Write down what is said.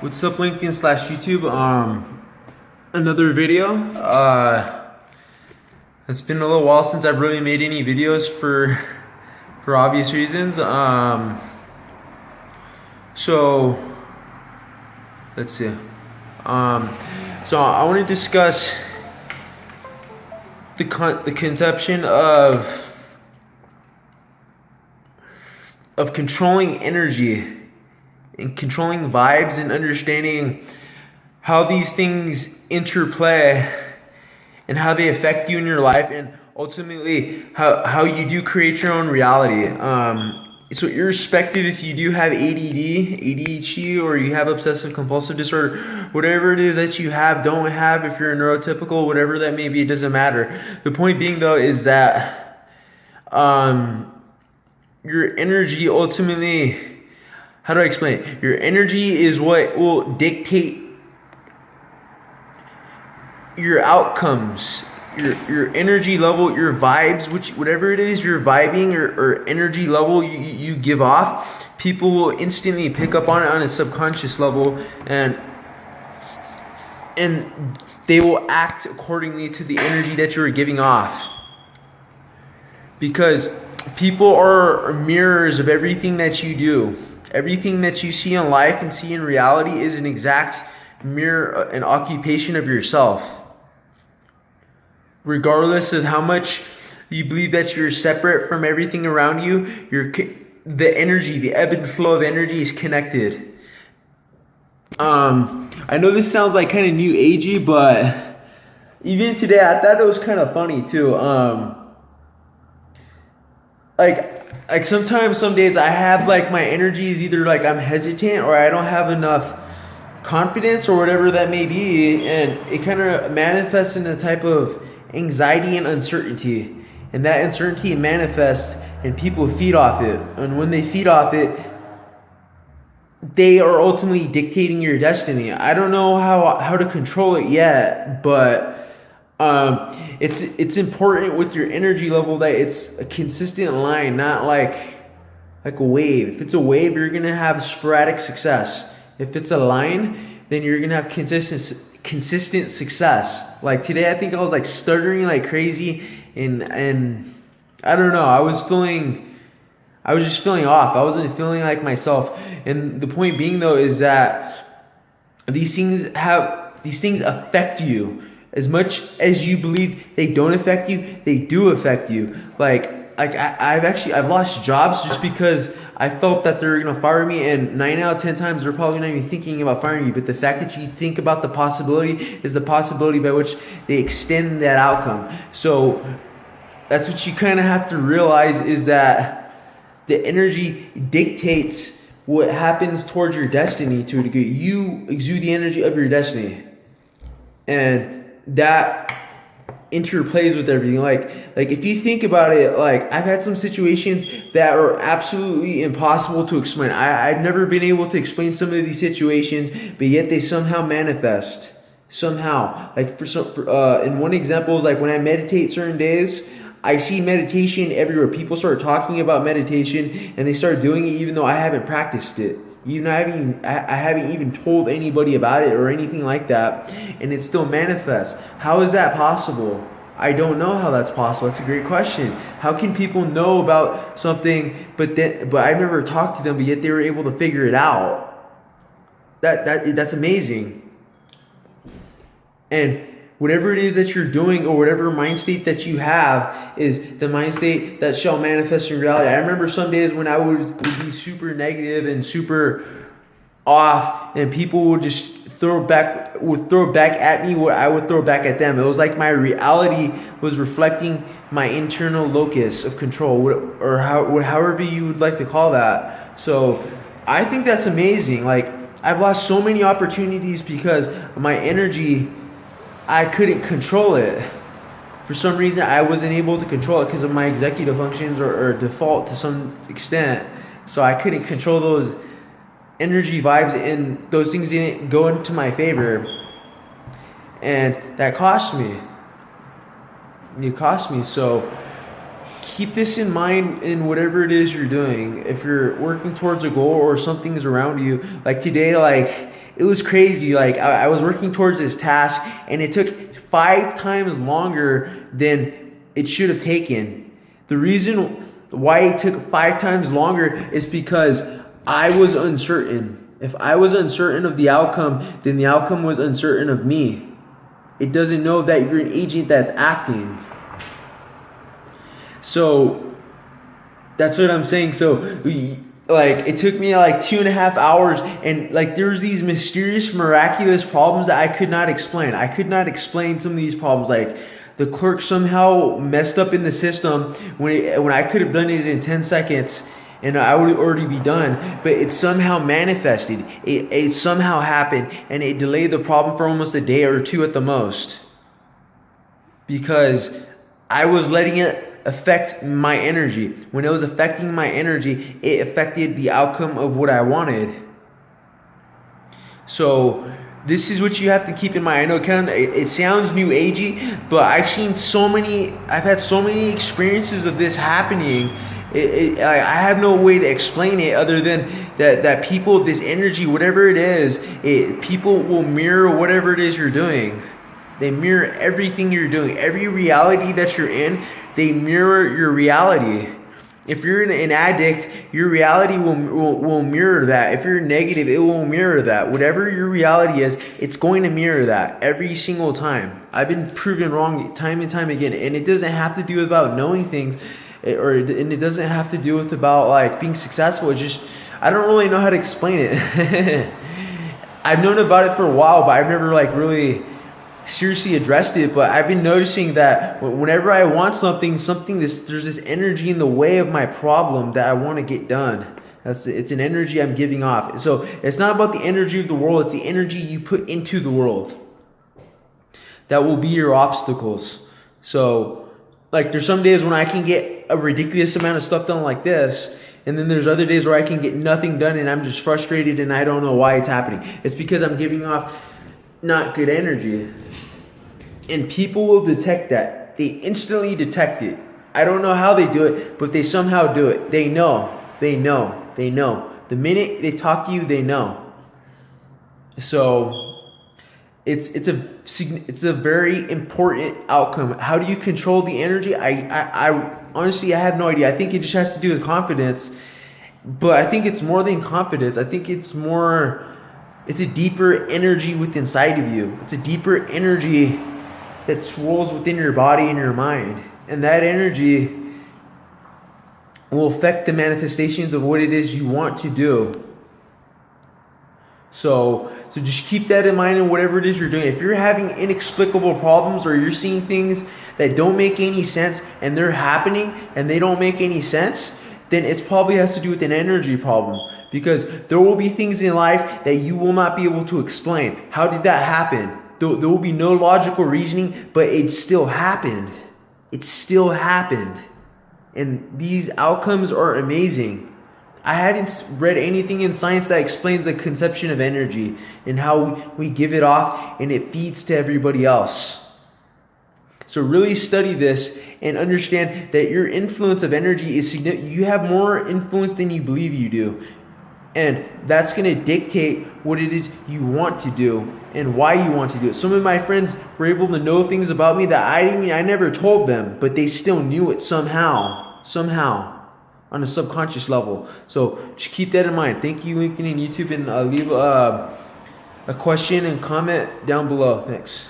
What's up, LinkedIn slash YouTube? Another video. It's been a little while since I've really made any videos for obvious reasons. So let's see. So I want to discuss the conception of controlling energy and controlling vibes and understanding how these things interplay and how they affect you in your life, and ultimately how you do create your own reality. So irrespective if you do have ADD, ADHD, or you have obsessive compulsive disorder, whatever it is that you have, don't have, if you're neurotypical, whatever that may be, it doesn't matter. The point being though is that your energy ultimately, how do I explain it? Your energy is what will dictate your outcomes, your energy level, your vibes, whatever it is you're vibing or energy level you give off, people will instantly pick up on it on a subconscious level, and they will act accordingly to the energy that you're giving off. Because people are mirrors of everything that you do. Everything that you see in life and see in reality is an exact mirror, an occupation of yourself. Regardless of how much you believe that you're separate from everything around you, the energy, the ebb and flow of energy is connected. I know this sounds like kind of new agey, but even today I thought it was kind of funny too. Like sometimes, some days I have like my energy is either like I'm hesitant or I don't have enough confidence or whatever that may be, and it kind of manifests in a type of anxiety and uncertainty, and that uncertainty manifests and people feed off it, and when they feed off it, they are ultimately dictating your destiny. I don't know how to control it yet, but it's important with your energy level that it's a consistent line, not like a wave. If it's a wave, you're gonna have sporadic success. If it's a line, then you're gonna have consistent success. Like today, I think I was like stuttering like crazy, and I don't know. I was just feeling off. I wasn't feeling like myself. And the point being though is that these things affect you. As much as you believe they don't affect you, they do affect you. I've lost jobs just because I felt that they're gonna fire me, and 9 out of 10 times they're probably not even thinking about firing you. But the fact that you think about the possibility is the possibility by which they extend that outcome. So that's what you kind of have to realize, is that the energy dictates what happens towards your destiny to a degree. You exude the energy of your destiny, and that interplays with everything. Like if you think about it, like I've had some situations that are absolutely impossible to explain. I've never been able to explain some of these situations, but yet they somehow manifest. Somehow, like in one example is like when I meditate certain days, I see meditation everywhere. People start talking about meditation and they start doing it even though I haven't practiced it. Even I haven't even told anybody about it or anything like that, and it still manifests. How is that possible? I don't know how that's possible. That's a great question. How can people know about something, but I've never talked to them, but yet they were able to figure it out? That's amazing. And whatever it is that you're doing, or whatever mind state that you have, is the mind state that shall manifest in reality. I remember some days when I would be super negative and super off, and people would just throw back at me what I would throw back at them. It was like my reality was reflecting my internal locus of control, or however you would like to call that. So I think that's amazing. Like I've lost so many opportunities because my energy, I couldn't control it. For some reason, I wasn't able to control it because of my executive functions or default to some extent. So I couldn't control those energy vibes, and those things didn't go into my favor. And that cost me. It cost me. So keep this in mind in whatever it is you're doing. If you're working towards a goal or something's around you, like today, like it was crazy. Like I was working towards this task, and it took 5 times longer than it should have taken. The reason why it took 5 times longer is because I was uncertain. If I was uncertain of the outcome, then the outcome was uncertain of me. It doesn't know that you're an agent that's acting. So that's what I'm saying. So like it took me like 2.5 hours, and like there was these mysterious, miraculous problems that I could not explain. I could not explain some of these problems. Like the clerk somehow messed up in the system when I could have done it in 10 seconds. And I would already be done, but it somehow manifested. It somehow happened, and it delayed the problem for almost a day or 2 at the most. Because I was letting it affect my energy. When it was affecting my energy, it affected the outcome of what I wanted. So this is what you have to keep in mind. I know it sounds new agey, but I've had so many experiences of this happening. I have no way to explain it other than that people, this energy, whatever it is, people will mirror whatever it is you're doing. They mirror everything you're doing. Every reality that you're in, they mirror your reality. If you're an addict, your reality will mirror that. If you're negative, it will mirror that. Whatever your reality is, it's going to mirror that every single time. I've been proven wrong time and time again, and it doesn't have to do about knowing things. And it doesn't have to do with about like being successful. It's just, I don't really know how to explain it. I've known about it for a while, but I've never like really seriously addressed it. But I've been noticing that whenever I want something, there's this energy in the way of my problem that I want to get done. It's an energy I'm giving off. So it's not about the energy of the world. It's the energy you put into the world that will be your obstacles. So like there's some days when I can get a ridiculous amount of stuff done like this, and then there's other days where I can get nothing done and I'm just frustrated and I don't know why it's happening. It's because I'm giving off not good energy. And people will detect that. They instantly detect it. I don't know how they do it, but they somehow do it. They know. The minute they talk to you, they know. So it's a very important outcome. How do you control the energy? I honestly, I have no idea. I think it just has to do with confidence, but I think it's more than confidence. I think it's a deeper energy within inside of you. It's a deeper energy that swirls within your body and your mind, and that energy will affect the manifestations of what it is you want to do. So just keep that in mind in whatever it is you're doing. If you're having inexplicable problems or you're seeing things that don't make any sense and they're happening and they don't make any sense, then it probably has to do with an energy problem. Because there will be things in life that you will not be able to explain. How did that happen? There will be no logical reasoning, but it still happened. It still happened. And these outcomes are amazing. I haven't read anything in science that explains the conception of energy and how we give it off and it feeds to everybody else. So really study this and understand that your influence of energy is significant. You have more influence than you believe you do. And that's going to dictate what it is you want to do and why you want to do it. Some of my friends were able to know things about me that I never told them, but they still knew it somehow. On a subconscious level. So just keep that in mind. Thank you, LinkedIn and YouTube, and leave a question and comment down below. Thanks.